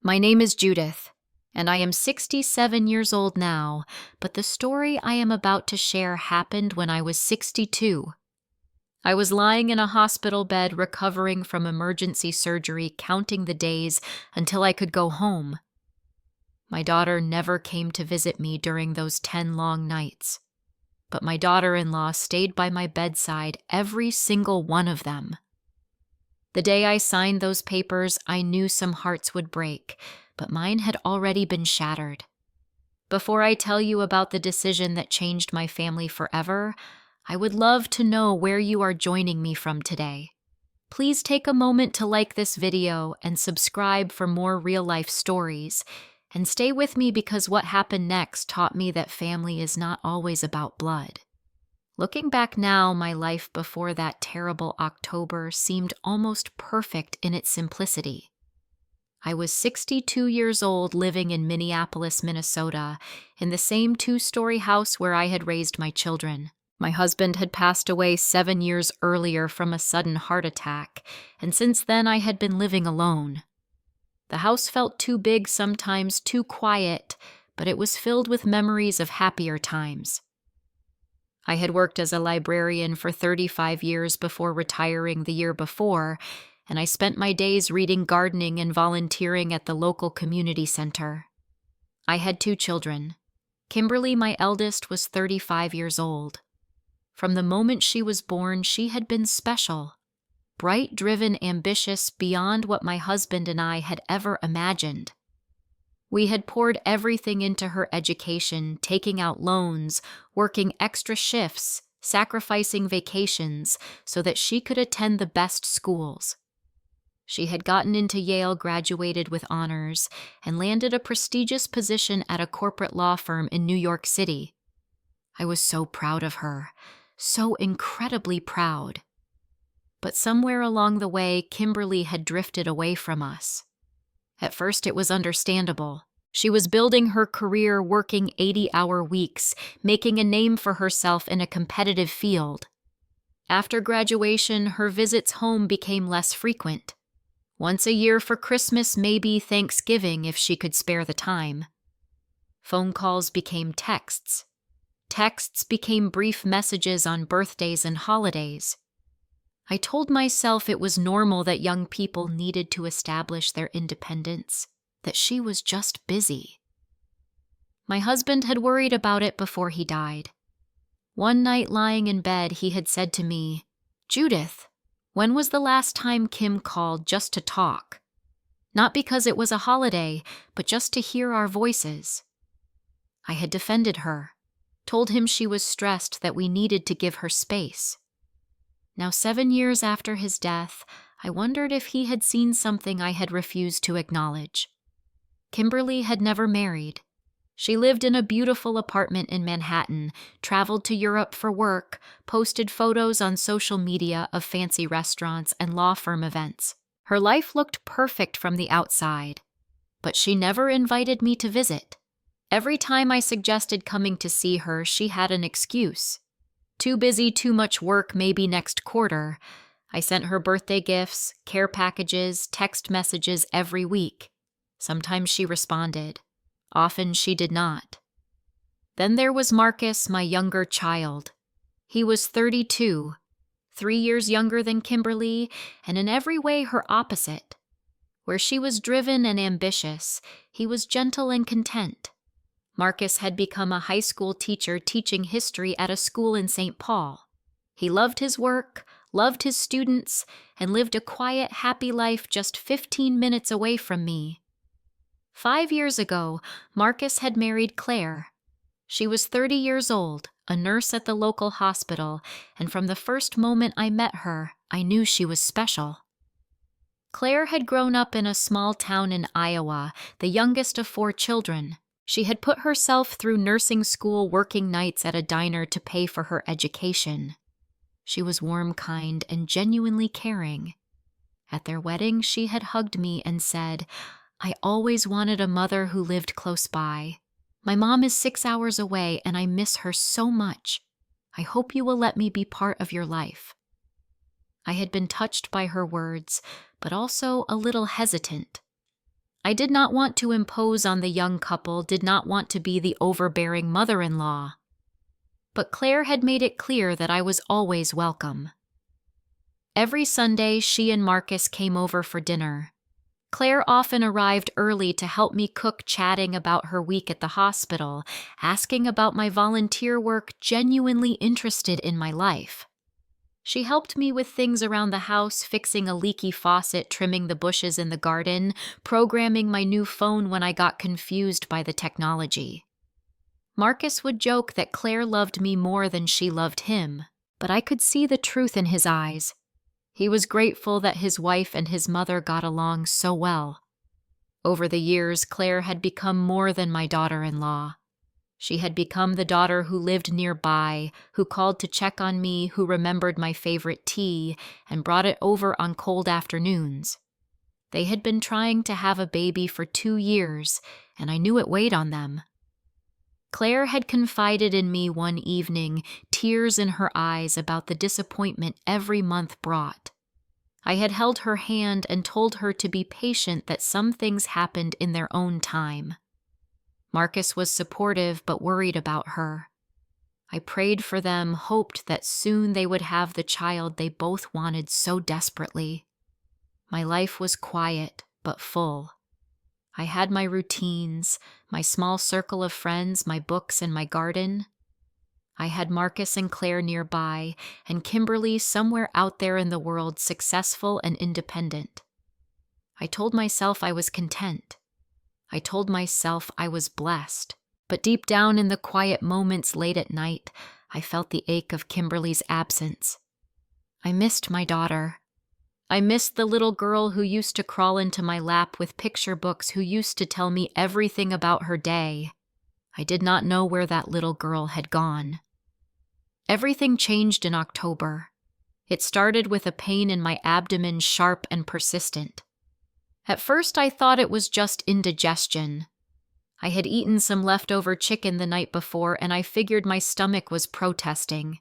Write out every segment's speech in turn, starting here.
My name is Judith, and I am 67 years old now, but the story I am about to share happened when I was 62. I was lying in a hospital bed recovering from emergency surgery, counting the days until I could go home. My daughter never came to visit me during those 10 long nights, but my daughter-in-law stayed by my bedside every single one of them. The day I signed those papers, I knew some hearts would break, but mine had already been shattered. Before I tell you about the decision that changed my family forever, I would love to know where you are joining me from today. Please take a moment to like this video and subscribe for more real-life stories, and stay with me because what happened next taught me that family is not always about blood. Looking back now, my life before that terrible October seemed almost perfect in its simplicity. I was 62 years old living in Minneapolis, Minnesota, in the same 2-story house where I had raised my children. My husband had passed away 7 years earlier from a sudden heart attack, and since then I had been living alone. The house felt too big, sometimes too quiet, but it was filled with memories of happier times. I had worked as a librarian for 35 years before retiring the year before, and I spent my days reading, gardening, and volunteering at the local community center. I had 2 children. Kimberly, my eldest, was 35 years old. From the moment she was born, she had been special. Bright, driven, ambitious, beyond what my husband and I had ever imagined. We had poured everything into her education, taking out loans, working extra shifts, sacrificing vacations so that she could attend the best schools. She had gotten into Yale, graduated with honors, and landed a prestigious position at a corporate law firm in New York City. I was so proud of her, so incredibly proud. But somewhere along the way, Kimberly had drifted away from us. At first, it was understandable. She was building her career, working 80-hour weeks, making a name for herself in a competitive field. After graduation, her visits home became less frequent. Once a year for Christmas, maybe Thanksgiving if she could spare the time. Phone calls became texts. Texts became brief messages on birthdays and holidays. I told myself it was normal that young people needed to establish their independence, that she was just busy. My husband had worried about it before he died. One night lying in bed, he had said to me, "Judith, when was the last time Kim called just to talk? Not because it was a holiday, but just to hear our voices." I had defended her, told him she was stressed, that we needed to give her space. Now, 7 years after his death, I wondered if he had seen something I had refused to acknowledge. Kimberly had never married. She lived in a beautiful apartment in Manhattan, traveled to Europe for work, posted photos on social media of fancy restaurants and law firm events. Her life looked perfect from the outside, but she never invited me to visit. Every time I suggested coming to see her, she had an excuse. Too busy, too much work, maybe next quarter. I sent her birthday gifts, care packages, text messages every week. Sometimes she responded. Often she did not. Then there was Marcus, my younger child. He was 32, 3 years younger than Kimberly, and in every way her opposite. Where she was driven and ambitious, he was gentle and content. Marcus had become a high school teacher teaching history at a school in St. Paul. He loved his work, loved his students, and lived a quiet, happy life just 15 minutes away from me. 5 years ago, Marcus had married Claire. She was 30 years old, a nurse at the local hospital, and from the first moment I met her, I knew she was special. Claire had grown up in a small town in Iowa, the youngest of 4 children. She had put herself through nursing school, working nights at a diner to pay for her education. She was warm, kind, and genuinely caring. At their wedding, she had hugged me and said, "I always wanted a mother who lived close by. My mom is 6 hours away, and I miss her so much. I hope you will let me be part of your life." I had been touched by her words, but also a little hesitant. I did not want to impose on the young couple, did not want to be the overbearing mother-in-law. But Claire had made it clear that I was always welcome. Every Sunday, she and Marcus came over for dinner. Claire often arrived early to help me cook, chatting about her week at the hospital, asking about my volunteer work, genuinely interested in my life. She helped me with things around the house, fixing a leaky faucet, trimming the bushes in the garden, programming my new phone when I got confused by the technology. Marcus would joke that Claire loved me more than she loved him, but I could see the truth in his eyes. He was grateful that his wife and his mother got along so well. Over the years, Claire had become more than my daughter-in-law. She had become the daughter who lived nearby, who called to check on me, who remembered my favorite tea, and brought it over on cold afternoons. They had been trying to have a baby for 2 years, and I knew it weighed on them. Claire had confided in me one evening, tears in her eyes, about the disappointment every month brought. I had held her hand and told her to be patient, that some things happened in their own time. Marcus was supportive but worried about her. I prayed for them, hoped that soon they would have the child they both wanted so desperately. My life was quiet but full. I had my routines, my small circle of friends, my books, and my garden. I had Marcus and Claire nearby, and Kimberly somewhere out there in the world, successful and independent. I told myself I was content. I told myself I was blessed. But deep down in the quiet moments late at night, I felt the ache of Kimberly's absence. I missed my daughter. I missed the little girl who used to crawl into my lap with picture books, who used to tell me everything about her day. I did not know where that little girl had gone. Everything changed in October. It started with a pain in my abdomen, sharp and persistent. At first, I thought it was just indigestion. I had eaten some leftover chicken the night before, and I figured my stomach was protesting.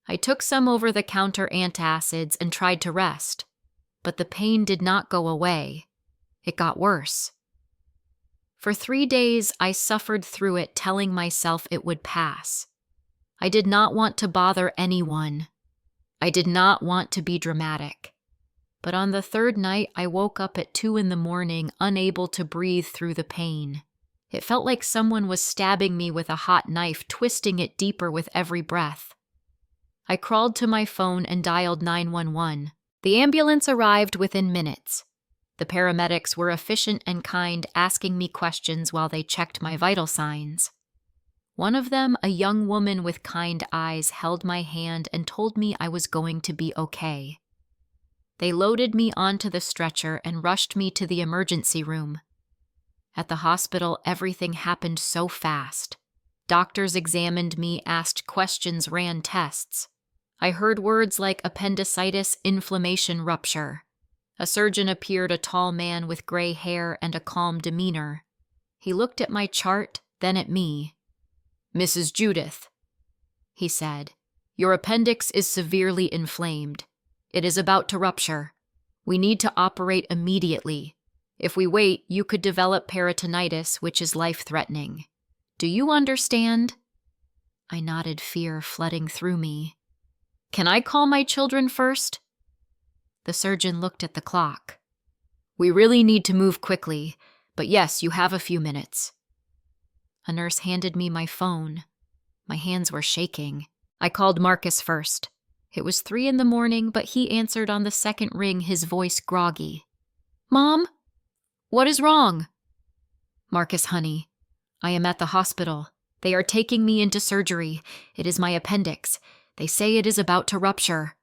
I took some over-the-counter antacids and tried to rest, but the pain did not go away. It got worse. For 3 days, I suffered through it, telling myself it would pass. I did not want to bother anyone. I did not want to be dramatic. But on the 3rd night, I woke up at 2 a.m, unable to breathe through the pain. It felt like someone was stabbing me with a hot knife, twisting it deeper with every breath. I crawled to my phone and dialed 911. The ambulance arrived within minutes. The paramedics were efficient and kind, asking me questions while they checked my vital signs. One of them, a young woman with kind eyes, held my hand and told me I was going to be okay. They loaded me onto the stretcher and rushed me to the emergency room. At the hospital, everything happened so fast. Doctors examined me, asked questions, ran tests. I heard words like appendicitis, inflammation, rupture. A surgeon appeared, a tall man with gray hair and a calm demeanor. He looked at my chart, then at me. "Mrs. Judith," he said, "your appendix is severely inflamed. It is about to rupture. We need to operate immediately. If we wait, you could develop peritonitis, which is life-threatening. Do you understand?" I nodded, fear flooding through me. "Can I call my children first?" The surgeon looked at the clock. "We really need to move quickly, but yes, you have a few minutes." A nurse handed me my phone. My hands were shaking. I called Marcus first. It was 3 a.m, but he answered on the 2nd ring, his voice groggy. "Mom? What is wrong?" "Marcus, honey, I am at the hospital. They are taking me into surgery. It is my appendix. They say it is about to rupture."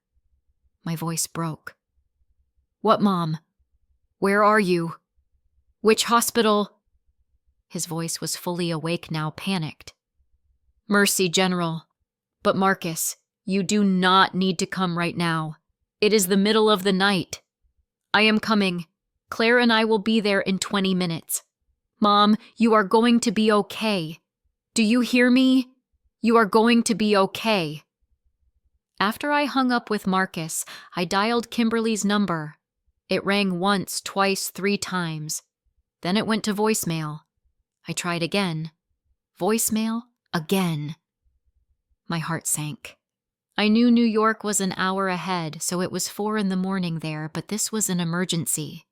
My voice broke. "What, Mom? Where are you? Which hospital?" His voice was fully awake now, panicked. "Mercy, General. But Marcus, you do not need to come right now. It is the middle of the night. I am coming. Claire and I will be there in 20 minutes. Mom, you are going to be okay. Do you hear me? You are going to be okay." After I hung up with Marcus, I dialed Kimberly's number. It rang once, twice, 3 times. Then it went to voicemail. I tried again. Voicemail again. My heart sank. I knew New York was an hour ahead, so it was 4 a.m. there, but this was an emergency.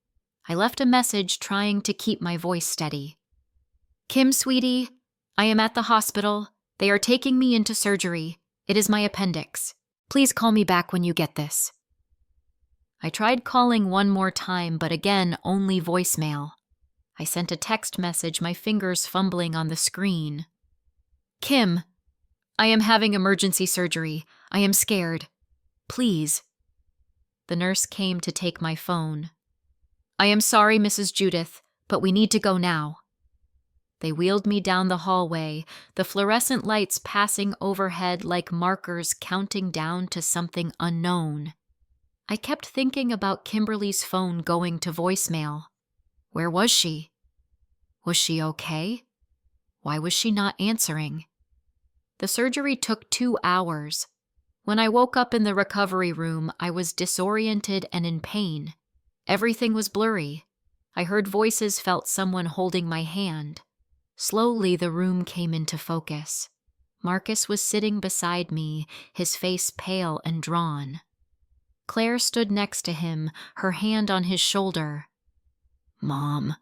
I left a message trying to keep my voice steady. Kim, sweetie, I am at the hospital. They are taking me into surgery. It is my appendix. Please call me back when you get this. I tried calling one more time, but again, only voicemail. I sent a text message, my fingers fumbling on the screen. Kim, I am having emergency surgery. I am scared. Please. The nurse came to take my phone. I am sorry, Mrs. Judith, but we need to go now. They wheeled me down the hallway, the fluorescent lights passing overhead like markers counting down to something unknown. I kept thinking about Kimberly's phone going to voicemail. Where was she? Was she okay? Why was she not answering? The surgery took 2 hours. When I woke up in the recovery room, I was disoriented and in pain. Everything was blurry. I heard voices, felt someone holding my hand. Slowly, the room came into focus. Marcus was sitting beside me, his face pale and drawn. Claire stood next to him, her hand on his shoulder. Mom,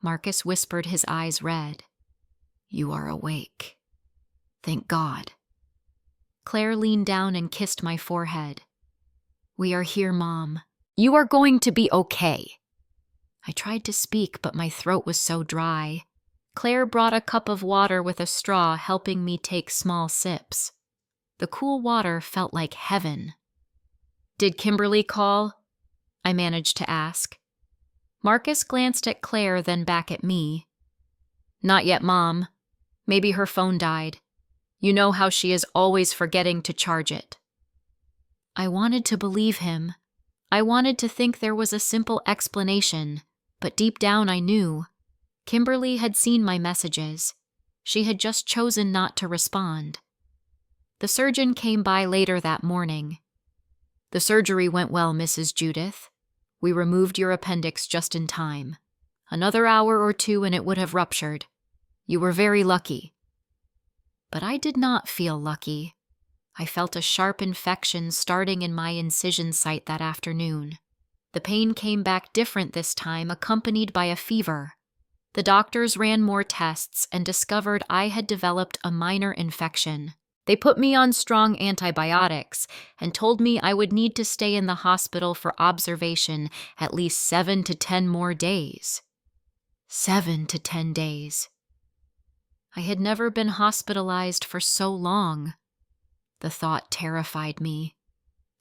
Marcus whispered, his eyes red. You are awake. Thank God. Claire leaned down and kissed my forehead. We are here, Mom. You are going to be okay. I tried to speak, but my throat was so dry. Claire brought a cup of water with a straw, helping me take small sips. The cool water felt like heaven. Did Kimberly call? I managed to ask. Marcus glanced at Claire, then back at me. Not yet, Mom. Maybe her phone died. You know how she is always forgetting to charge it. I wanted to believe him. I wanted to think there was a simple explanation, but deep down I knew. Kimberly had seen my messages. She had just chosen not to respond. The surgeon came by later that morning. The surgery went well, Mrs. Judith. We removed your appendix just in time. Another hour or 2 and it would have ruptured. You were very lucky. But I did not feel lucky. I felt a sharp infection starting in my incision site that afternoon. The pain came back different this time, accompanied by a fever. The doctors ran more tests and discovered I had developed a minor infection. They put me on strong antibiotics and told me I would need to stay in the hospital for observation at least 7 to 10 more days. 7 to 10 days. I had never been hospitalized for so long. The thought terrified me.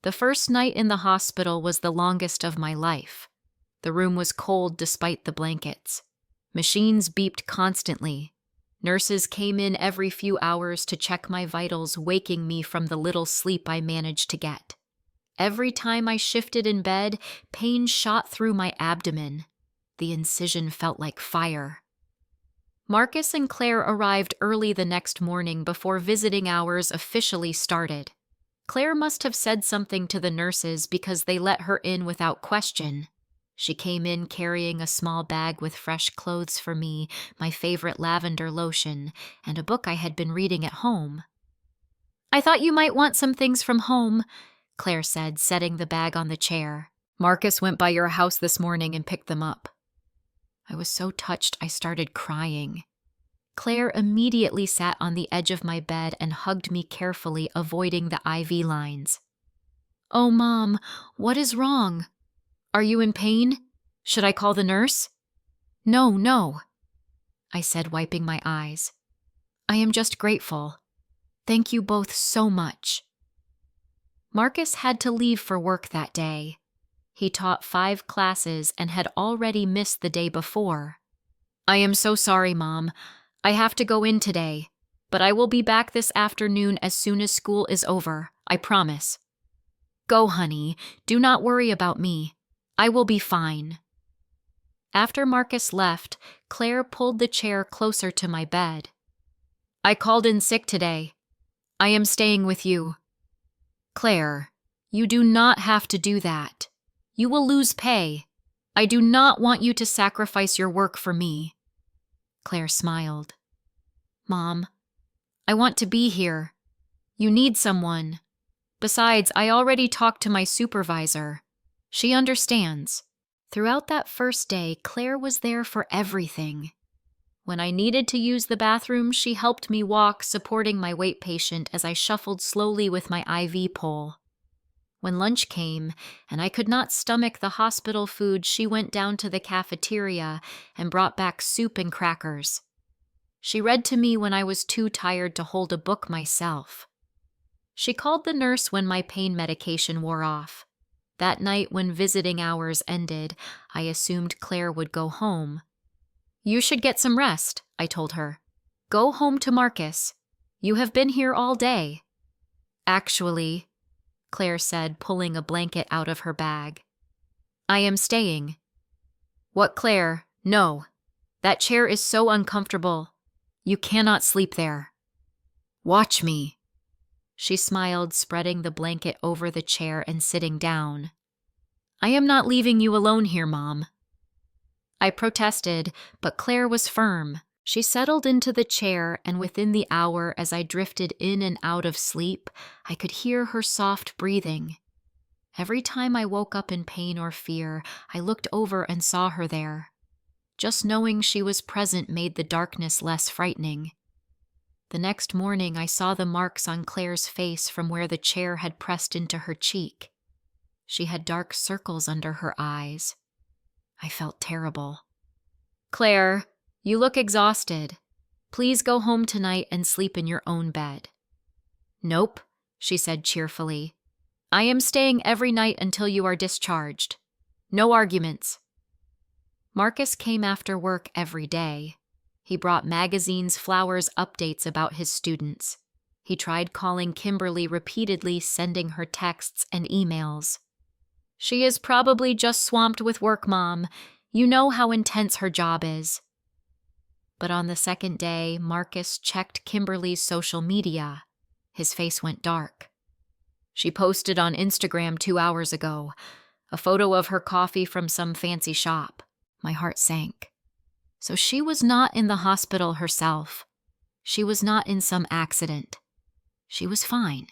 The first night in the hospital was the longest of my life. The room was cold despite the blankets. Machines beeped constantly. Nurses came in every few hours to check my vitals, waking me from the little sleep I managed to get. Every time I shifted in bed, pain shot through my abdomen. The incision felt like fire. Marcus and Claire arrived early the next morning before visiting hours officially started. Claire must have said something to the nurses because they let her in without question. She came in carrying a small bag with fresh clothes for me, my favorite lavender lotion, and a book I had been reading at home. I thought you might want some things from home, Claire said, setting the bag on the chair. Marcus went by your house this morning and picked them up. I was so touched I started crying. Claire immediately sat on the edge of my bed and hugged me carefully, avoiding the IV lines. Oh, Mom, what is wrong? Are you in pain? Should I call the nurse? No, I said, wiping my eyes. I am just grateful. Thank you both so much. Marcus had to leave for work that day. He taught 5 classes and had already missed the day before. I am so sorry, Mom. I have to go in today, but I will be back this afternoon as soon as school is over, I promise. Go, honey. Do not worry about me. I will be fine. After Marcus left, Claire pulled the chair closer to my bed. I called in sick today. I am staying with you. Claire, you do not have to do that. You will lose pay. I do not want you to sacrifice your work for me. Claire smiled. Mom, I want to be here. You need someone. Besides, I already talked to my supervisor. She understands. Throughout that first day, Claire was there for everything. When I needed to use the bathroom, she helped me walk, supporting my weight patient as I shuffled slowly with my IV pole. When lunch came, and I could not stomach the hospital food, she went down to the cafeteria and brought back soup and crackers. She read to me when I was too tired to hold a book myself. She called the nurse when my pain medication wore off. That night, when visiting hours ended, I assumed Claire would go home. You should get some rest, I told her. Go home to Marcus. You have been here all day. Actually, Claire said, pulling a blanket out of her bag. I am staying. What, Claire? No. That chair is so uncomfortable. You cannot sleep there. Watch me. She smiled, spreading the blanket over the chair and sitting down. I am not leaving you alone here, Mom. I protested, but Claire was firm. She settled into the chair, and within the hour, as I drifted in and out of sleep, I could hear her soft breathing. Every time I woke up in pain or fear, I looked over and saw her there. Just knowing she was present made the darkness less frightening. The next morning, I saw the marks on Claire's face from where the chair had pressed into her cheek. She had dark circles under her eyes. I felt terrible. Claire, you look exhausted. Please go home tonight and sleep in your own bed. Nope, she said cheerfully. I am staying every night until you are discharged. No arguments. Marcus came after work every day. He brought magazines, flowers, updates about his students. He tried calling Kimberly repeatedly, sending her texts and emails. She is probably just swamped with work, Mom. You know how intense her job is. But on the second day, Marcus checked Kimberly's social media. His face went dark. She posted on Instagram 2 hours ago, a photo of her coffee from some fancy shop. My heart sank. So she was not in the hospital herself. She was not in some accident. She was fine.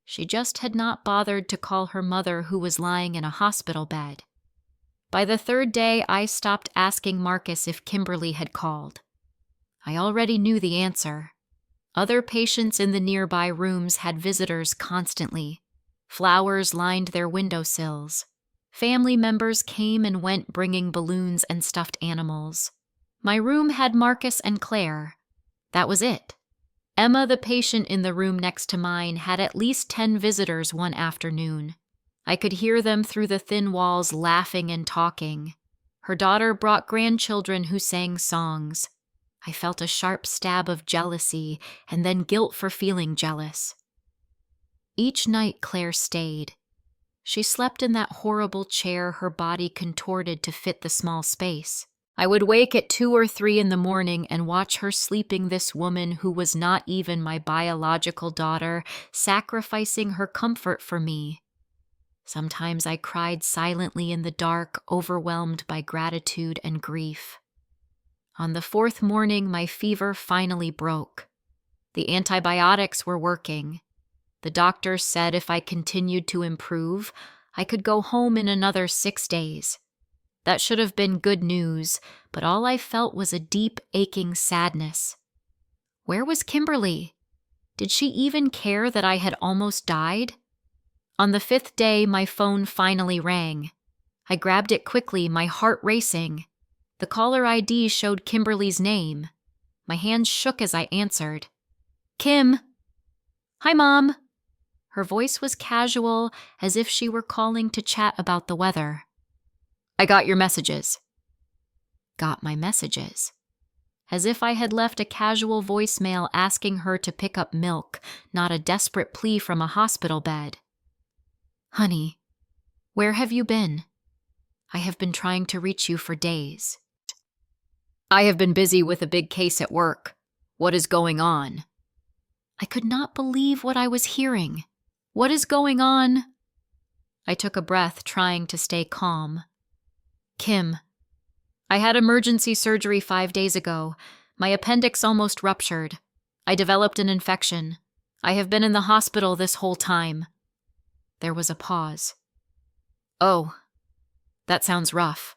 She just had not bothered to call her mother, who was lying in a hospital bed. By the third day, I stopped asking Marcus if Kimberly had called. I already knew the answer. Other patients in the nearby rooms had visitors constantly. Flowers lined their windowsills. Family members came and went, bringing balloons and stuffed animals. My room had Marcus and Claire. That was it. Emma, the patient in the room next to mine, had at least 10 visitors one afternoon. I could hear them through the thin walls laughing and talking. Her daughter brought grandchildren who sang songs. I felt a sharp stab of jealousy and then guilt for feeling jealous. Each night Claire stayed. She slept in that horrible chair, her body contorted to fit the small space. I would wake at 2 or 3 in the morning and watch her sleeping, this woman who was not even my biological daughter, sacrificing her comfort for me. Sometimes I cried silently in the dark, overwhelmed by gratitude and grief. On the 4th morning, my fever finally broke. The antibiotics were working. The doctor said if I continued to improve, I could go home in another 6 days. That should have been good news, but all I felt was a deep, aching sadness. Where was Kimberly? Did she even care that I had almost died? On the 5th day, my phone finally rang. I grabbed it quickly, my heart racing. The caller ID showed Kimberly's name. My hands shook as I answered. Kim. Hi, Mom. Her voice was casual, as if she were calling to chat about the weather. I got your messages. Got my messages. As if I had left a casual voicemail asking her to pick up milk, not a desperate plea from a hospital bed. Honey, where have you been? I have been trying to reach you for days. I have been busy with a big case at work. What is going on? I could not believe what I was hearing. What is going on? I took a breath, trying to stay calm. Kim, I had emergency surgery 5 days ago. My appendix almost ruptured. I developed an infection. I have been in the hospital this whole time. There was a pause. Oh, that sounds rough.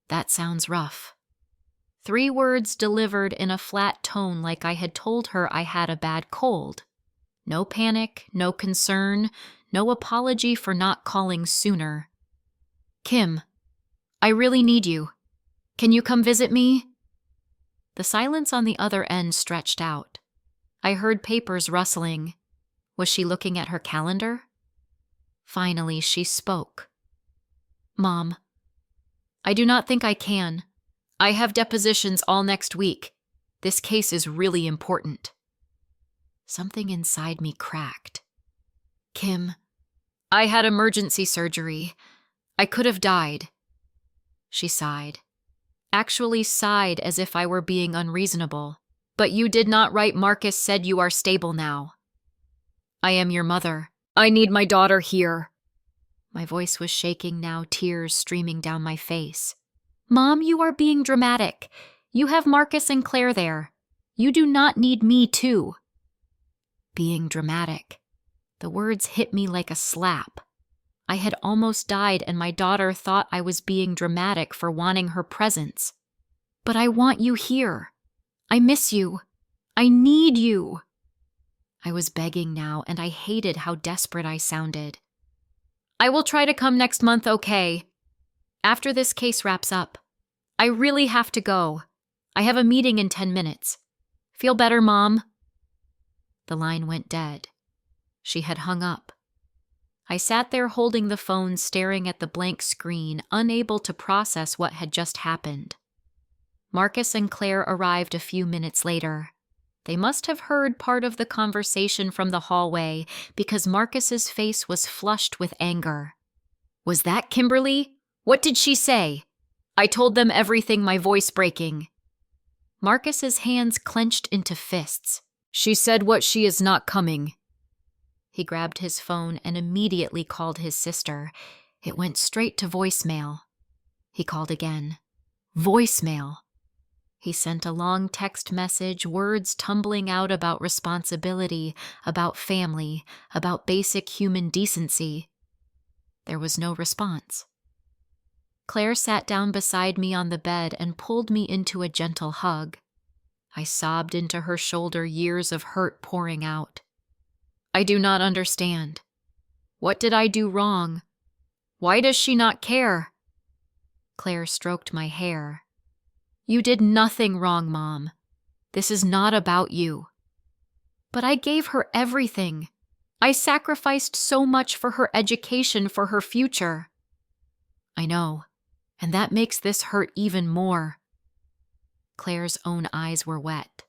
That sounds rough. 3 words delivered in a flat tone like I had told her I had a bad cold. No panic, no concern, no apology for not calling sooner. Kim, I really need you. Can you come visit me? The silence on the other end stretched out. I heard papers rustling. Was she looking at her calendar? Finally, she spoke. Mom, I do not think I can. I have depositions all next week. This case is really important. Something inside me cracked. Kim, I had emergency surgery. I could have died. She sighed. Actually sighed as if I were being unreasonable. But you did not write Marcus said you are stable now. I am your mother. I need my daughter here. My voice was shaking now, tears streaming down my face. Mom, you are being dramatic. You have Marcus and Claire there. You do not need me too. Being dramatic. The words hit me like a slap. I had almost died and my daughter thought I was being dramatic for wanting her presence. But I want you here. I miss you. I need you. I was begging now, and I hated how desperate I sounded. I will try to come next month, okay? After this case wraps up. I really have to go. I have a meeting in 10 minutes. Feel better, Mom? The line went dead. She had hung up. I sat there holding the phone, staring at the blank screen, unable to process what had just happened. Marcus and Claire arrived a few minutes later. They must have heard part of the conversation from the hallway because Marcus's face was flushed with anger. Was that Kimberly? What did she say? I told them everything, my voice breaking. Marcus's hands clenched into fists. She said what she is not coming. He grabbed his phone and immediately called his sister. It went straight to voicemail. He called again. Voicemail. He sent a long text message, words tumbling out about responsibility, about family, about basic human decency. There was no response. Claire sat down beside me on the bed and pulled me into a gentle hug. I sobbed into her shoulder, years of hurt pouring out. I do not understand. What did I do wrong? Why does she not care? Claire stroked my hair. You did nothing wrong, Mom. This is not about you. But I gave her everything. I sacrificed so much for her education, for her future. I know, and that makes this hurt even more. Claire's own eyes were wet.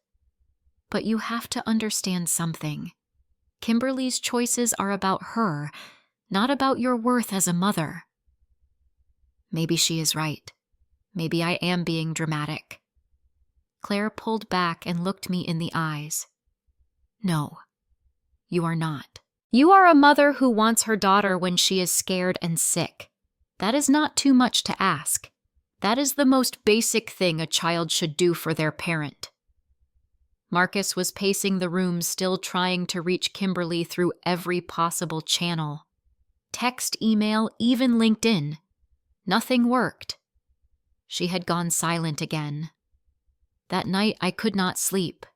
But you have to understand something. Kimberly's choices are about her, not about your worth as a mother. Maybe she is right. Maybe I am being dramatic. Claire pulled back and looked me in the eyes. No, you are not. You are a mother who wants her daughter when she is scared and sick. That is not too much to ask. That is the most basic thing a child should do for their parent. Marcus was pacing the room, still trying to reach Kimberly through every possible channel. Text, email, even LinkedIn. Nothing worked. She had gone silent again. That night I could not sleep.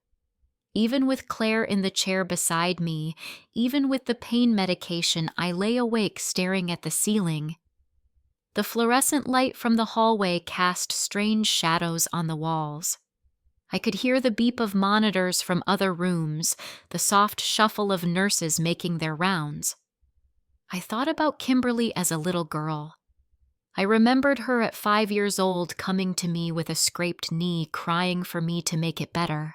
Even with Claire in the chair beside me, even with the pain medication, I lay awake staring at the ceiling. The fluorescent light from the hallway cast strange shadows on the walls. I could hear the beep of monitors from other rooms, the soft shuffle of nurses making their rounds. I thought about Kimberly as a little girl. I remembered her at 5 years old coming to me with a scraped knee, crying for me to make it better.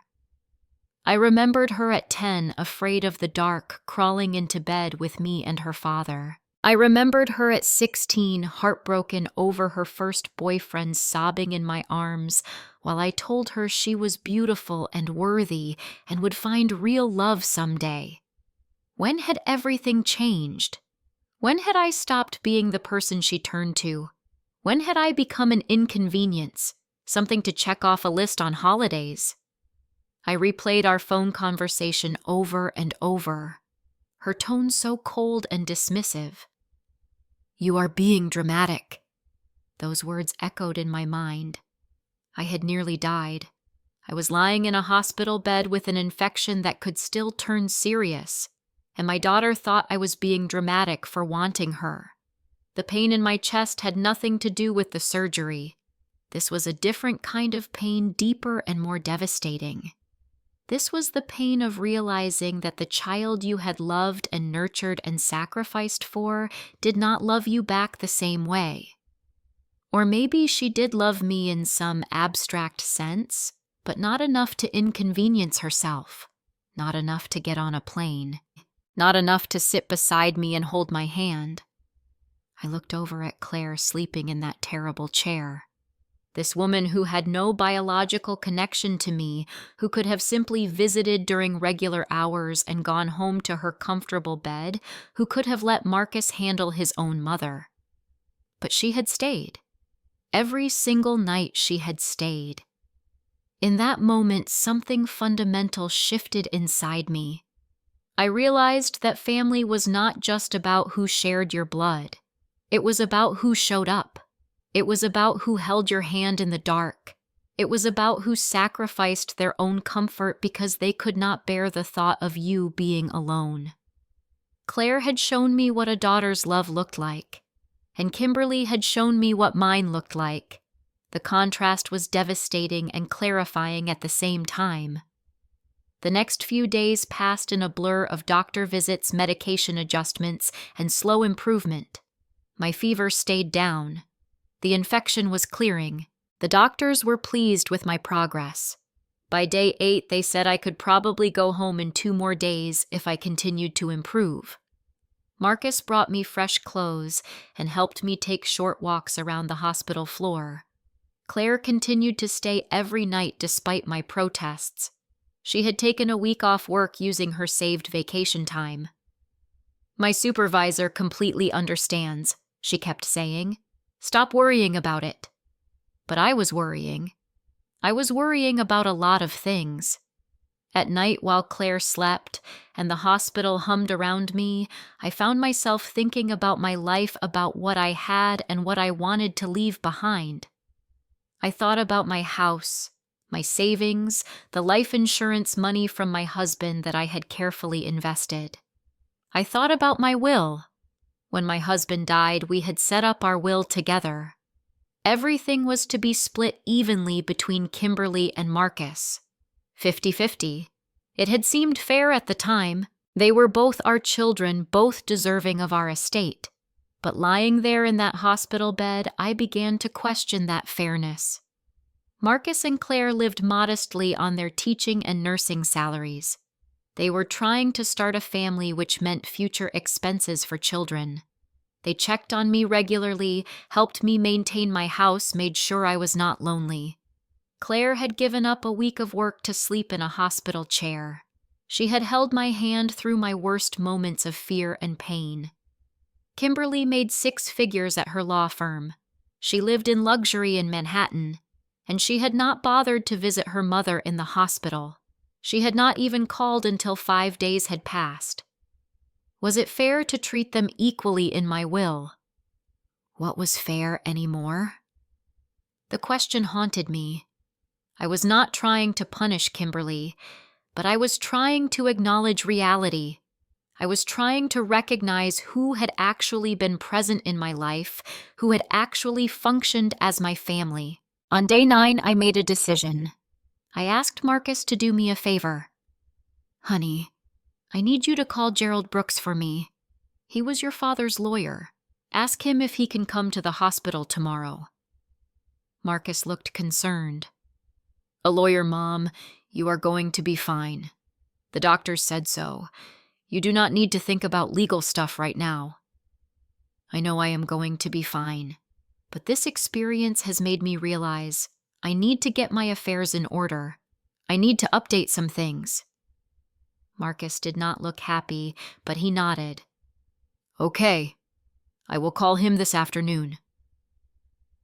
I remembered her at 10, afraid of the dark, crawling into bed with me and her father. I remembered her at 16, heartbroken over her first boyfriend, sobbing in my arms while I told her she was beautiful and worthy and would find real love someday. When had everything changed? When had I stopped being the person she turned to? When had I become an inconvenience, something to check off a list on holidays? I replayed our phone conversation over and over, her tone so cold and dismissive. "You are being dramatic." Those words echoed in my mind. I had nearly died. I was lying in a hospital bed with an infection that could still turn serious, and my daughter thought I was being dramatic for wanting her. The pain in my chest had nothing to do with the surgery. This was a different kind of pain, deeper and more devastating. This was the pain of realizing that the child you had loved and nurtured and sacrificed for did not love you back the same way. Or maybe she did love me in some abstract sense, but not enough to inconvenience herself, not enough to get on a plane, not enough to sit beside me and hold my hand. I looked over at Claire sleeping in that terrible chair. This woman who had no biological connection to me, who could have simply visited during regular hours and gone home to her comfortable bed, who could have let Marcus handle his own mother. But she had stayed. Every single night she had stayed. In that moment, something fundamental shifted inside me. I realized that family was not just about who shared your blood. It was about who showed up. It was about who held your hand in the dark. It was about who sacrificed their own comfort because they could not bear the thought of you being alone. Claire had shown me what a daughter's love looked like, and Kimberly had shown me what mine looked like. The contrast was devastating and clarifying at the same time. The next few days passed in a blur of doctor visits, medication adjustments, and slow improvement. My fever stayed down. The infection was clearing. The doctors were pleased with my progress. By day 8, they said I could probably go home in 2 more days if I continued to improve. Marcus brought me fresh clothes and helped me take short walks around the hospital floor. Claire continued to stay every night despite my protests. She had taken a week off work using her saved vacation time. "My supervisor completely understands," she kept saying. "Stop worrying about it." But I was worrying. I was worrying about a lot of things. At night, while Claire slept and the hospital hummed around me, I found myself thinking about my life, about what I had and what I wanted to leave behind. I thought about my house, my savings, the life insurance money from my husband that I had carefully invested. I thought about my will. When my husband died, we had set up our will together. Everything was to be split evenly between Kimberly and Marcus. 50-50. It had seemed fair at the time. They were both our children, both deserving of our estate. But lying there in that hospital bed, I began to question that fairness. Marcus and Claire lived modestly on their teaching and nursing salaries. They were trying to start a family, which meant future expenses for children. They checked on me regularly, helped me maintain my house, made sure I was not lonely. Claire had given up a week of work to sleep in a hospital chair. She had held my hand through my worst moments of fear and pain. Kimberly made 6 figures at her law firm. She lived in luxury in Manhattan, and she had not bothered to visit her mother in the hospital. She had not even called until 5 days had passed. Was it fair to treat them equally in my will? What was fair anymore? The question haunted me. I was not trying to punish Kimberly, but I was trying to acknowledge reality. I was trying to recognize who had actually been present in my life, who had actually functioned as my family. On day 9, I made a decision. I asked Marcus to do me a favor. "Honey, I need you to call Gerald Brooks for me. He was your father's lawyer. Ask him if he can come to the hospital tomorrow." Marcus looked concerned. "A lawyer, Mom. You are going to be fine. The doctors said so. You do not need to think about legal stuff right now." I know I am going to be fine, but this experience has made me realize I need to get my affairs in order. I need to update some things. Marcus did not look happy, but he nodded. "Okay. I will call him this afternoon."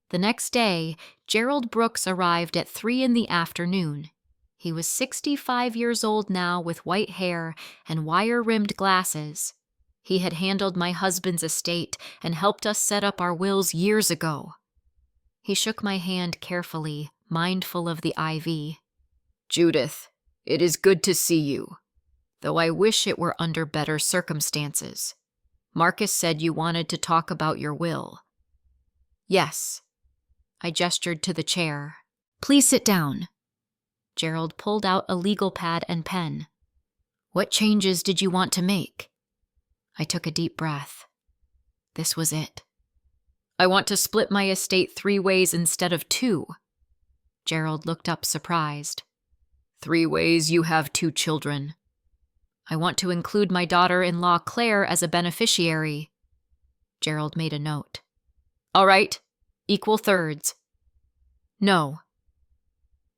The next day, Gerald Brooks arrived at 3 in the afternoon. He was 65 years old now with white hair and wire-rimmed glasses. He had handled my husband's estate and helped us set up our wills years ago. He shook my hand carefully, mindful of the IV. Judith, it is good to see you, though I wish it were under better circumstances. Marcus said you wanted to talk about your will. Yes. I gestured to the chair. Please sit down. Gerald pulled out a legal pad and pen. What changes did you want to make? I took a deep breath. This was it. I want to split my estate 3 ways instead of 2. Gerald looked up surprised. 3 ways you have 2 children. I want to include my daughter-in-law Claire as a beneficiary. Gerald made a note. All right, equal thirds. No.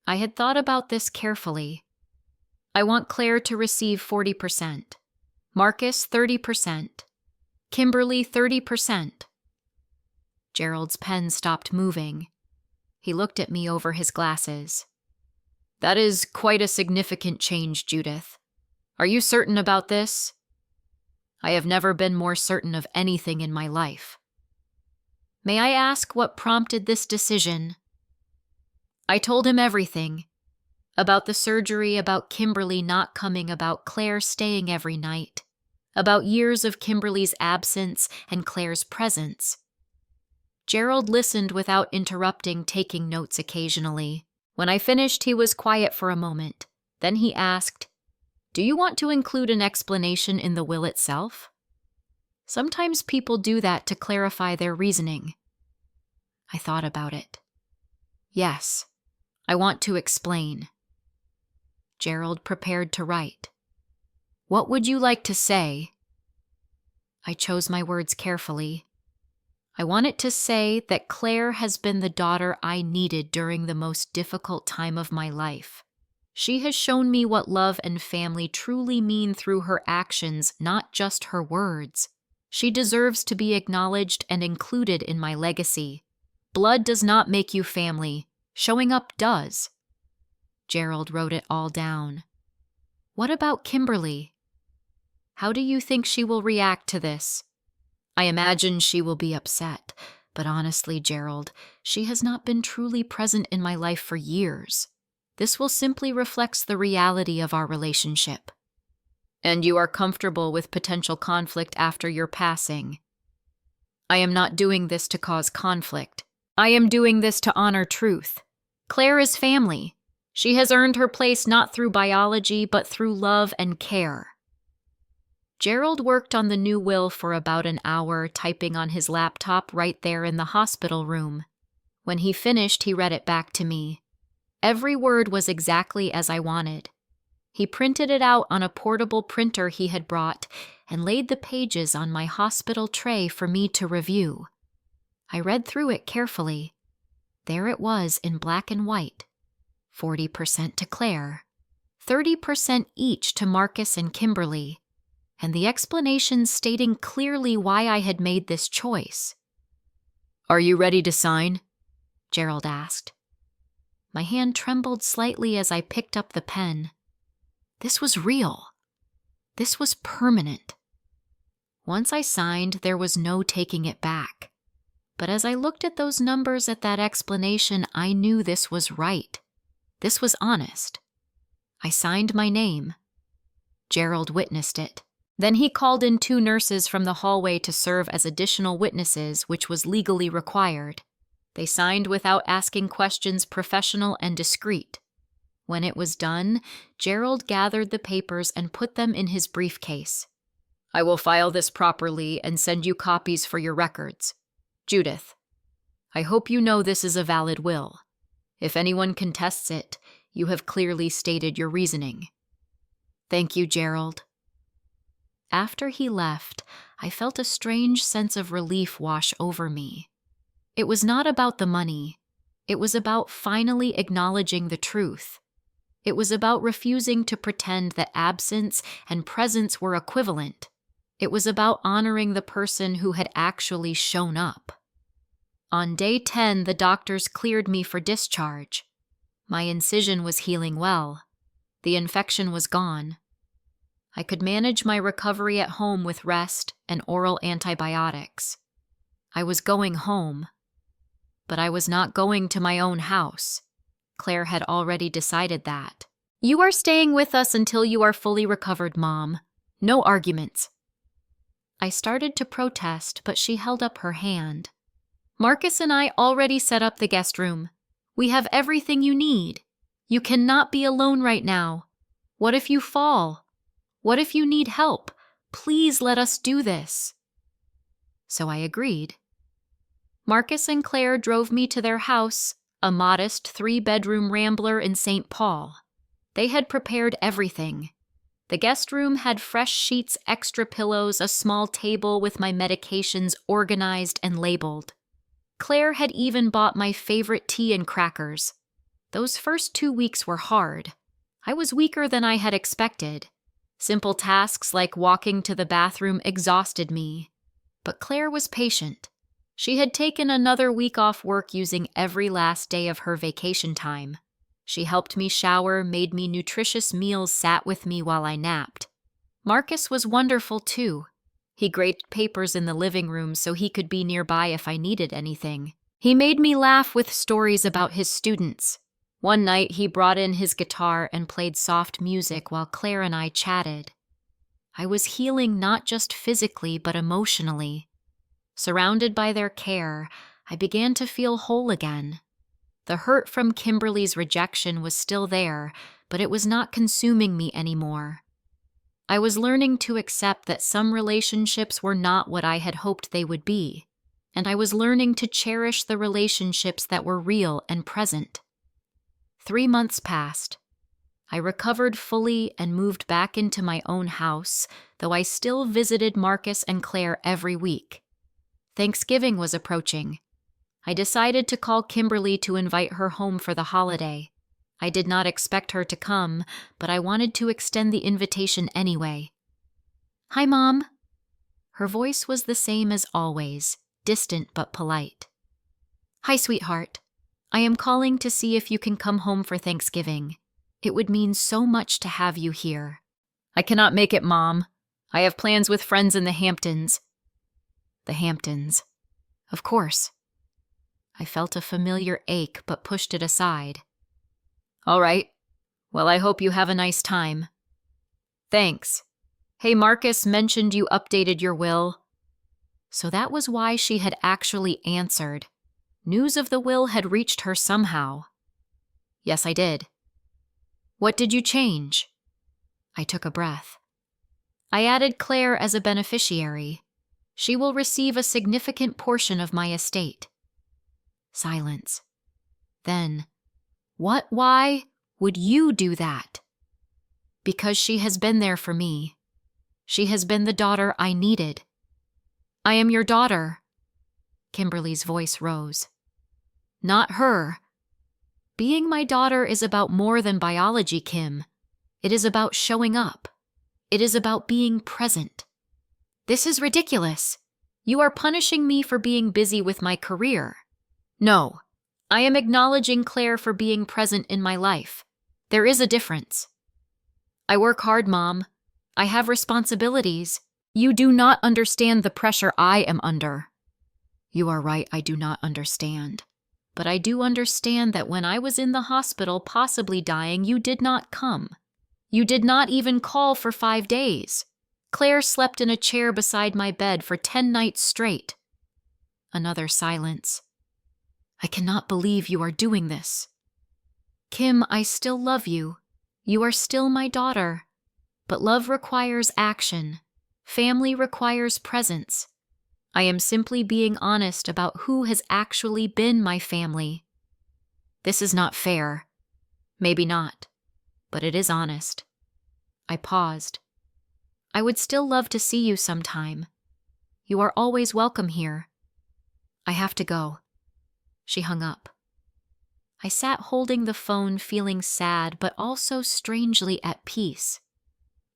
I had thought about this carefully. I want Claire to receive 40%, Marcus 30%, Kimberly 30%. Gerald's pen stopped moving. He looked at me over his glasses. That is quite a significant change, Judith. Are you certain about this? I have never been more certain of anything in my life. May I ask what prompted this decision? I told him everything. About the surgery, about Kimberly not coming, about Claire staying every night, about years of Kimberly's absence and Claire's presence. Gerald listened without interrupting, taking notes occasionally. When I finished, he was quiet for a moment. Then he asked, "Do you want to include an explanation in the will itself?" Sometimes people do that to clarify their reasoning. I thought about it. Yes, I want to explain. Gerald prepared to write. What would you like to say? I chose my words carefully. I wanted to say that Claire has been the daughter I needed during the most difficult time of my life. She has shown me what love and family truly mean through her actions, not just her words. She deserves to be acknowledged and included in my legacy. Blood does not make you family. Showing up does. Gerald wrote it all down. What about Kimberly? How do you think she will react to this? I imagine she will be upset, but honestly, Gerald, she has not been truly present in my life for years. This will simply reflect the reality of our relationship. And you are comfortable with potential conflict after your passing? I am not doing this to cause conflict. I am doing this to honor truth. Claire is family. She has earned her place not through biology, but through love and care. Gerald worked on the new will for about an hour, typing on his laptop right there in the hospital room. When he finished, he read it back to me. Every word was exactly as I wanted. He printed it out on a portable printer he had brought and laid the pages on my hospital tray for me to review. I read through it carefully. There it was in black and white. 40% to Claire, 30% each to Marcus and Kimberly, and the explanation stating clearly why I had made this choice. Are you ready to sign? Gerald asked. My hand trembled slightly as I picked up the pen. This was real. This was permanent. Once I signed, there was no taking it back. But as I looked at those numbers at that explanation, I knew this was right. This was honest. I signed my name. Gerald witnessed it. Then he called in 2 nurses from the hallway to serve as additional witnesses, which was legally required. They signed without asking questions, professional and discreet. When it was done, Gerald gathered the papers and put them in his briefcase. I will file this properly and send you copies for your records. Judith, I hope you know this is a valid will. If anyone contests it, you have clearly stated your reasoning. Thank you, Gerald. After he left, I felt a strange sense of relief wash over me. It was not about the money. It was about finally acknowledging the truth. It was about refusing to pretend that absence and presence were equivalent. It was about honoring the person who had actually shown up. On day 10, the doctors cleared me for discharge. My incision was healing well. The infection was gone. I could manage my recovery at home with rest and oral antibiotics. I was going home. But I was not going to my own house. Claire had already decided that. "You are staying with us until you are fully recovered, Mom. No arguments." I started to protest, but she held up her hand. "Marcus and I already set up the guest room. We have everything you need. You cannot be alone right now. What if you fall? What if you need help? Please let us do this." So I agreed. Marcus and Claire drove me to their house, a modest 3-bedroom rambler in St. Paul. They had prepared everything. The guest room had fresh sheets, extra pillows, a small table with my medications organized and labeled. Claire had even bought my favorite tea and crackers. Those first 2 weeks were hard. I was weaker than I had expected. Simple tasks like walking to the bathroom exhausted me. But Claire was patient. She had taken another week off work using every last day of her vacation time. She helped me shower, made me nutritious meals, sat with me while I napped. Marcus was wonderful too. He graded papers in the living room so he could be nearby if I needed anything. He made me laugh with stories about his students. One night he brought in his guitar and played soft music while Claire and I chatted. I was healing not just physically but emotionally. Surrounded by their care, I began to feel whole again. The hurt from Kimberly's rejection was still there, but it was not consuming me anymore. I was learning to accept that some relationships were not what I had hoped they would be, and I was learning to cherish the relationships that were real and present. 3 months passed. I recovered fully and moved back into my own house, though I still visited Marcus and Claire every week. Thanksgiving was approaching. I decided to call Kimberly to invite her home for the holiday. I did not expect her to come, but I wanted to extend the invitation anyway. "Hi, Mom." Her voice was the same as always, distant but polite. "Hi, sweetheart. I am calling to see if you can come home for Thanksgiving. It would mean so much to have you here." "I cannot make it, Mom. I have plans with friends in the Hamptons." The Hamptons. Of course. I felt a familiar ache but pushed it aside. "All right. Well, I hope you have a nice time." "Thanks. Hey, Marcus mentioned you updated your will." So that was why she had actually answered. News of the will had reached her somehow. "Yes, I did." "What did you change?" I took a breath. "I added Claire as a beneficiary. She will receive a significant portion of my estate." Silence. Then, why would you do that?" "Because she has been there for me. She has been the daughter I needed." "I am your daughter." Kimberly's voice rose. "Not her. Being my daughter is about more than biology, Kim. It is about showing up. It is about being present." "This is ridiculous. You are punishing me for being busy with my career." "No, I am acknowledging Claire for being present in my life. There is a difference." "I work hard, Mom. I have responsibilities. You do not understand the pressure I am under." "You are right, I do not understand. But I do understand that when I was in the hospital, possibly dying, you did not come. You did not even call for 5 days. Claire slept in a chair beside my bed for 10 nights straight." Another silence. "I cannot believe you are doing this." "Kim, I still love you. You are still my daughter. But love requires action. Family requires presence. I am simply being honest about who has actually been my family." "This is not fair." "Maybe not, but it is honest." I paused. "I would still love to see you sometime. You are always welcome here. I have to go." She hung up. I sat holding the phone, feeling sad but also strangely at peace.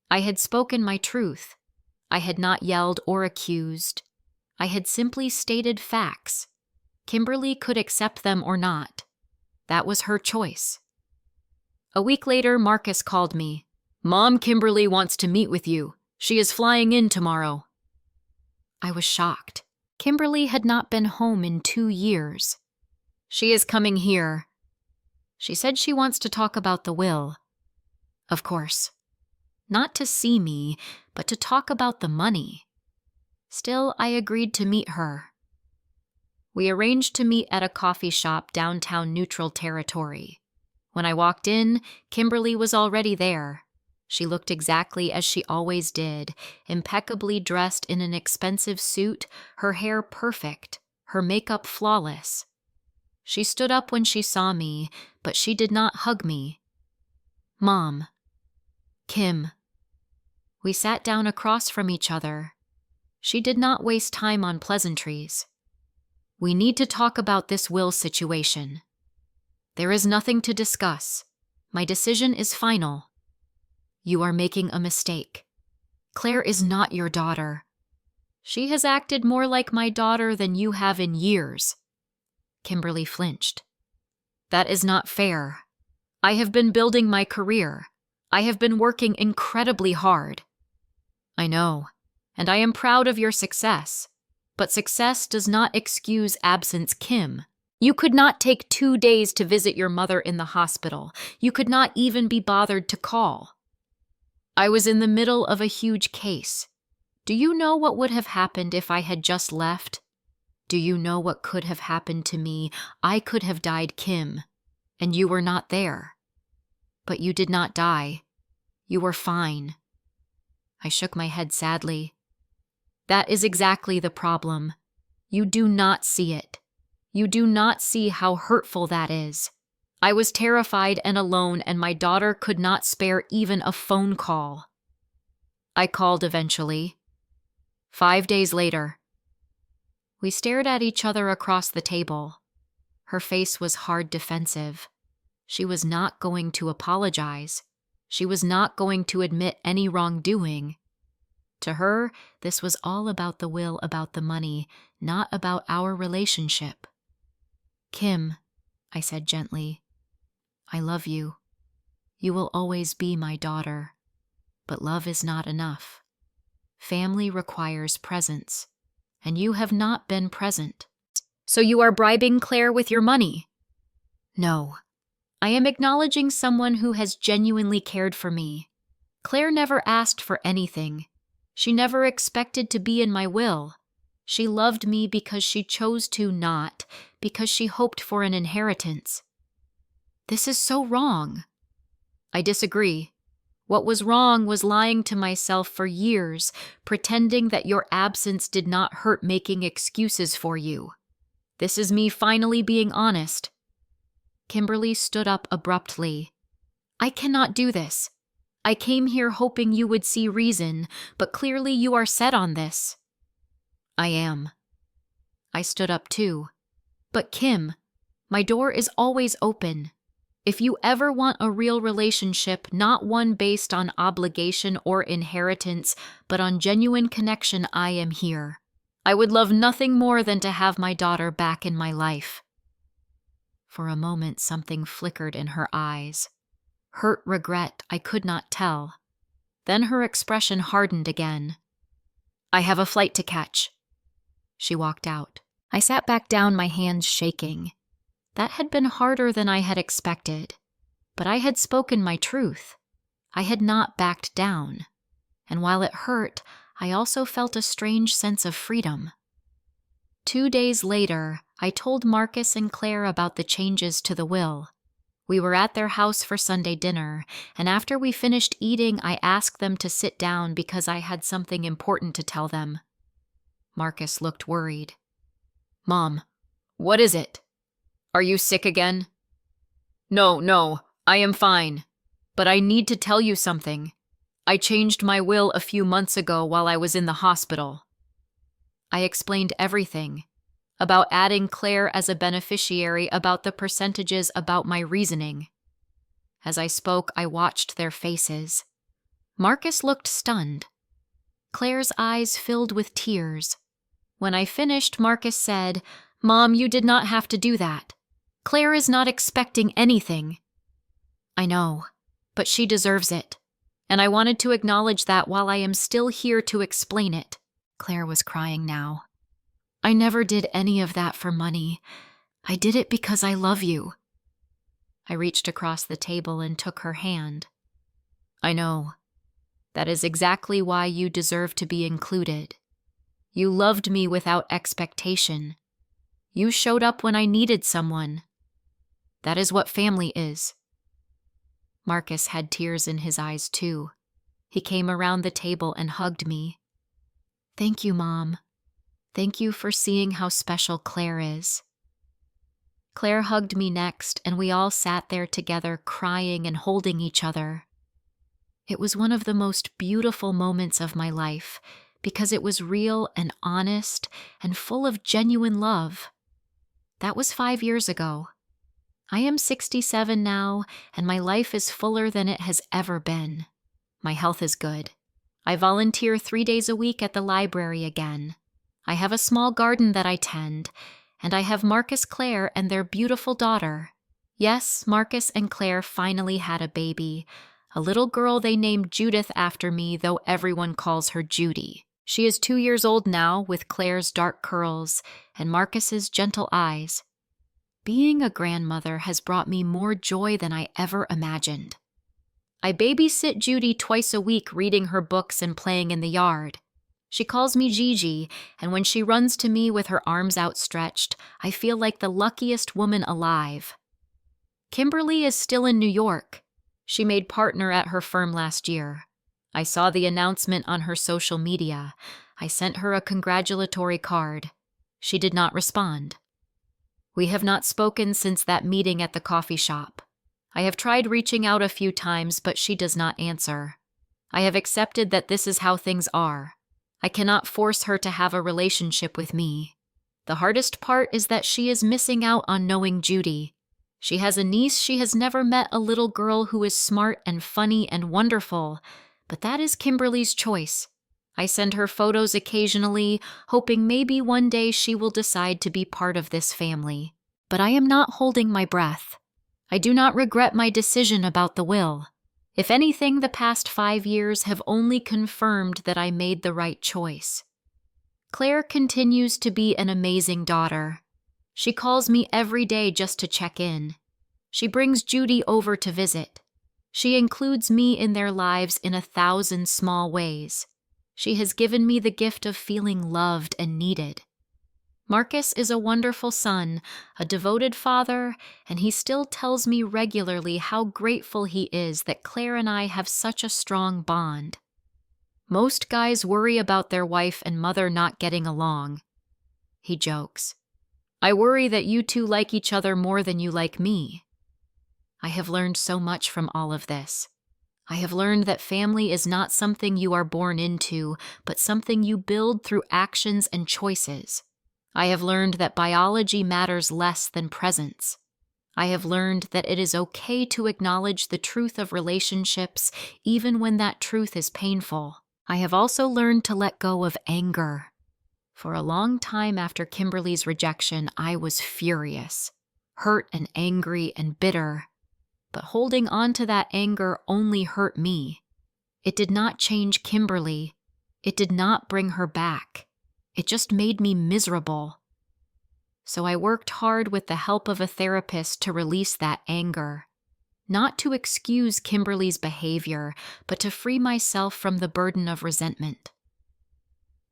I had spoken my truth. I had not yelled or accused. I had simply stated facts. Kimberly could accept them or not. That was her choice. A week later, Marcus called me. "Mom, Kimberly wants to meet with you. She is flying in tomorrow." I was shocked. Kimberly had not been home in 2 years. "She is coming here. She said she wants to talk about the will." Of course. Not to see me, but to talk about the money. Still, I agreed to meet her. We arranged to meet at a coffee shop downtown Neutral Territory. When I walked in, Kimberly was already there. She looked exactly as she always did, impeccably dressed in an expensive suit, her hair perfect, her makeup flawless. She stood up when she saw me, but she did not hug me. "Mom." "Kim." We sat down across from each other. She did not waste time on pleasantries. "We need to talk about this will situation. There is nothing to discuss. My decision is final. You are making a mistake. Claire is not your daughter. She has acted more like my daughter than you have in years." Kimberly flinched. "That is not fair. I have been building my career. I have been working incredibly hard." "I know, and I am proud of your success. But success does not excuse absence, Kim. You could not take 2 days to visit your mother in the hospital. You could not even be bothered to call. I was in the middle of a huge case. Do you know what would have happened if I had just left? Do you know what could have happened to me? I could have died, Kim, and you were not there. But you did not die. You were fine." I shook my head sadly. "That is exactly the problem. You do not see it. You do not see how hurtful that is. I was terrified and alone, and my daughter could not spare even a phone call. I called eventually. 5 days later." We stared at each other across the table. Her face was hard defensive. She was not going to apologize. She was not going to admit any wrongdoing. To her, this was all about the will, about the money, not about our relationship. "Kim," I said gently, "I love you. You will always be my daughter. But love is not enough. Family requires presence, and you have not been present." "So you are bribing Claire with your money?" "No. I am acknowledging someone who has genuinely cared for me. Claire never asked for anything. She never expected to be in my will. She loved me because she chose to, not because she hoped for an inheritance." "This is so wrong." "I disagree. What was wrong was lying to myself for years, pretending that your absence did not hurt, making excuses for you. This is me finally being honest." Kimberly stood up abruptly. "I cannot do this. I came here hoping you would see reason, but clearly you are set on this." "I am." I stood up too. "But Kim, my door is always open. If you ever want a real relationship, not one based on obligation or inheritance, but on genuine connection, I am here. I would love nothing more than to have my daughter back in my life." For a moment, something flickered in her eyes. Hurt, regret, I could not tell. Then her expression hardened again. "I have a flight to catch." She walked out. I sat back down, my hands shaking. That had been harder than I had expected. But I had spoken my truth. I had not backed down. And while it hurt, I also felt a strange sense of freedom. 2 days later, I told Marcus and Claire about the changes to the will. We were at their house for Sunday dinner, and after we finished eating, I asked them to sit down because I had something important to tell them. Marcus looked worried. "Mom, what is it? Are you sick again?" No, I am fine. But I need to tell you something. I changed my will a few months ago while I was in the hospital." I explained everything. About adding Claire as a beneficiary, about the percentages, about my reasoning. As I spoke, I watched their faces. Marcus looked stunned. Claire's eyes filled with tears. When I finished, Marcus said, Mom, you did not have to do that. Claire is not expecting anything. I know, but she deserves it. And I wanted to acknowledge that while I am still here to explain it. Claire was crying now. I never did any of that for money. I did it because I love you. I reached across the table and took her hand. I know. That is exactly why you deserve to be included. You loved me without expectation. You showed up when I needed someone. That is what family is. Marcus had tears in his eyes too. He came around the table and hugged me. Thank you, Mom. Thank you for seeing how special Claire is. Claire hugged me next, and we all sat there together crying and holding each other. It was one of the most beautiful moments of my life because it was real and honest and full of genuine love. That was 5 years ago. I am 67 now, and my life is fuller than it has ever been. My health is good. I volunteer 3 days a week at the library again. I have a small garden that I tend, and I have Marcus, Claire, and their beautiful daughter. Yes, Marcus and Claire finally had a baby, a little girl they named Judith after me, though everyone calls her Judy. She is 2 years old now, with Claire's dark curls and Marcus's gentle eyes. Being a grandmother has brought me more joy than I ever imagined. I babysit Judy twice a week, reading her books and playing in the yard. She calls me Gigi, and when she runs to me with her arms outstretched, I feel like the luckiest woman alive. Kimberly is still in New York. She made partner at her firm last year. I saw the announcement on her social media. I sent her a congratulatory card. She did not respond. We have not spoken since that meeting at the coffee shop. I have tried reaching out a few times, but she does not answer. I have accepted that this is how things are. I cannot force her to have a relationship with me. The hardest part is that she is missing out on knowing Judy. She has a niece she has never met, a little girl who is smart and funny and wonderful, but that is Kimberly's choice. I send her photos occasionally, hoping maybe one day she will decide to be part of this family. But I am not holding my breath. I do not regret my decision about the will. If anything, the past 5 years have only confirmed that I made the right choice. Claire continues to be an amazing daughter. She calls me every day just to check in. She brings Judy over to visit. She includes me in their lives in 1,000 small ways. She has given me the gift of feeling loved and needed. Marcus is a wonderful son, a devoted father, and he still tells me regularly how grateful he is that Claire and I have such a strong bond. Most guys worry about their wife and mother not getting along. He jokes. I worry that you two like each other more than you like me. I have learned so much from all of this. I have learned that family is not something you are born into, but something you build through actions and choices. I have learned that biology matters less than presence. I have learned that it is okay to acknowledge the truth of relationships, even when that truth is painful. I have also learned to let go of anger. For a long time after Kimberly's rejection, I was furious, hurt and angry and bitter. But holding on to that anger only hurt me. It did not change Kimberly. It did not bring her back. It just made me miserable. So I worked hard with the help of a therapist to release that anger. Not to excuse Kimberly's behavior, but to free myself from the burden of resentment.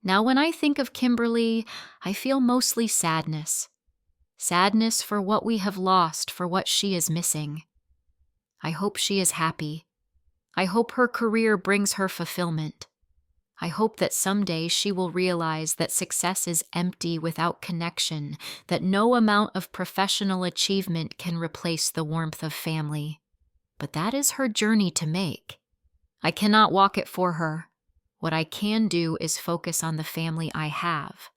Now when I think of Kimberly, I feel mostly sadness. Sadness for what we have lost, for what she is missing. I hope she is happy. I hope her career brings her fulfillment. I hope that someday she will realize that success is empty without connection, that no amount of professional achievement can replace the warmth of family. But that is her journey to make. I cannot walk it for her. What I can do is focus on the family I have,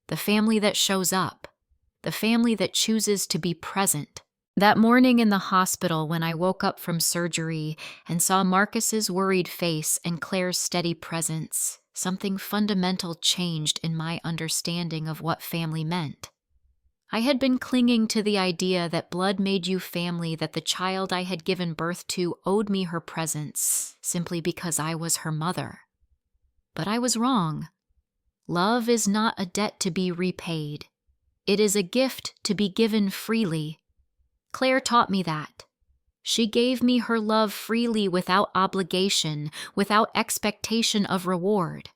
the family that shows up, the family that chooses to be present. That morning in the hospital when I woke up from surgery and saw Marcus's worried face and Claire's steady presence, something fundamental changed in my understanding of what family meant. I had been clinging to the idea that blood made you family, that the child I had given birth to owed me her presence simply because I was her mother. But I was wrong. Love is not a debt to be repaid. It is a gift to be given freely. Claire taught me that. She gave me her love freely, without obligation, without expectation of reward.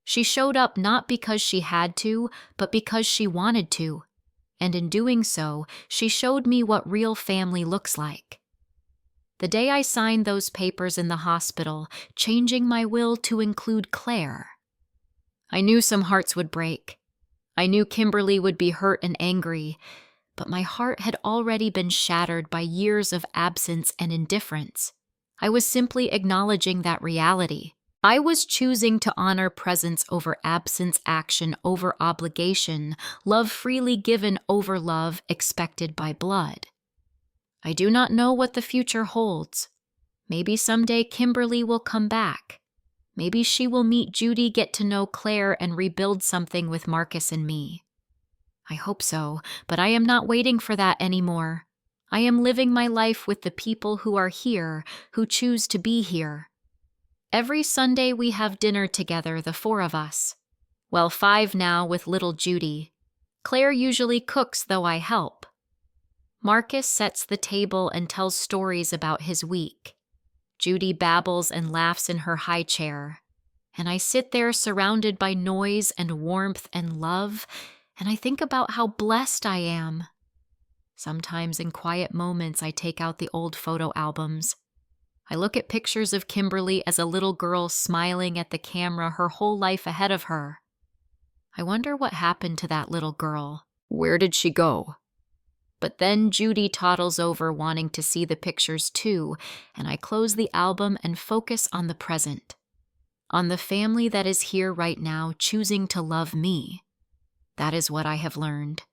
She showed up not because she had to, but because she wanted to. And in doing so, she showed me what real family looks like. The day I signed those papers in the hospital, changing my will to include Claire, I knew some hearts would break. I knew Kimberly would be hurt and angry, but my heart had already been shattered by years of absence and indifference. I was simply acknowledging that reality. I was choosing to honor presence over absence, action over obligation, love freely given over love expected by blood. I do not know what the future holds. Maybe someday Kimberly will come back. Maybe she will meet Judy, get to know Claire, and rebuild something with Marcus and me. I hope so, but I am not waiting for that anymore. I am living my life with the people who are here, who choose to be here. Every Sunday we have dinner together, the four of us. Well, 5 now with little Judy. Claire usually cooks, though I help. Marcus sets the table and tells stories about his week. Judy babbles and laughs in her high chair. And I sit there surrounded by noise and warmth and love, and I think about how blessed I am. Sometimes in quiet moments I take out the old photo albums. I look at pictures of Kimberly as a little girl smiling at the camera, her whole life ahead of her. I wonder what happened to that little girl. Where did she go? But then Judy toddles over wanting to see the pictures too, and I close the album and focus on the present. On the family that is here right now, choosing to love me. That is what I have learned.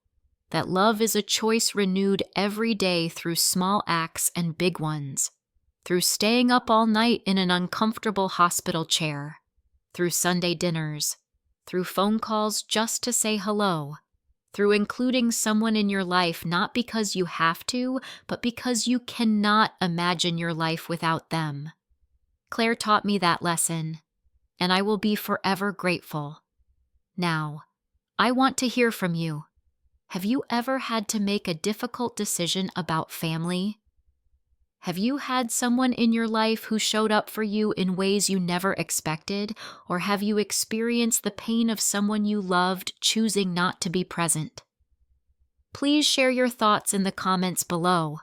That love is a choice renewed every day through small acts and big ones. Through staying up all night in an uncomfortable hospital chair, through Sunday dinners, through phone calls just to say hello, through including someone in your life not because you have to, but because you cannot imagine your life without them. Claire taught me that lesson, and I will be forever grateful. Now, I want to hear from you. Have you ever had to make a difficult decision about family? Have you had someone in your life who showed up for you in ways you never expected, or have you experienced the pain of someone you loved choosing not to be present? Please share your thoughts in the comments below.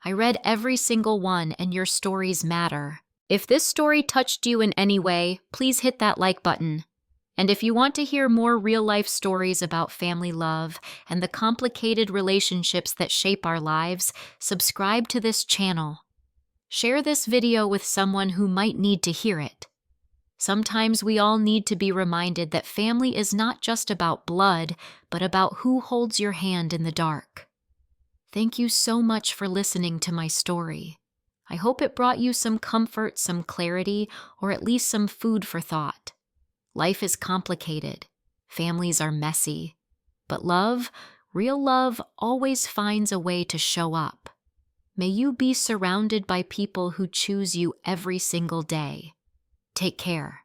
I read every single one, and your stories matter. If this story touched you in any way, please hit that like button. And if you want to hear more real-life stories about family love and the complicated relationships that shape our lives, subscribe to this channel. Share this video with someone who might need to hear it. Sometimes we all need to be reminded that family is not just about blood, but about who holds your hand in the dark. Thank you so much for listening to my story. I hope it brought you some comfort, some clarity, or at least some food for thought. Life is complicated. Families are messy. But love, real love, always finds a way to show up. May you be surrounded by people who choose you every single day. Take care.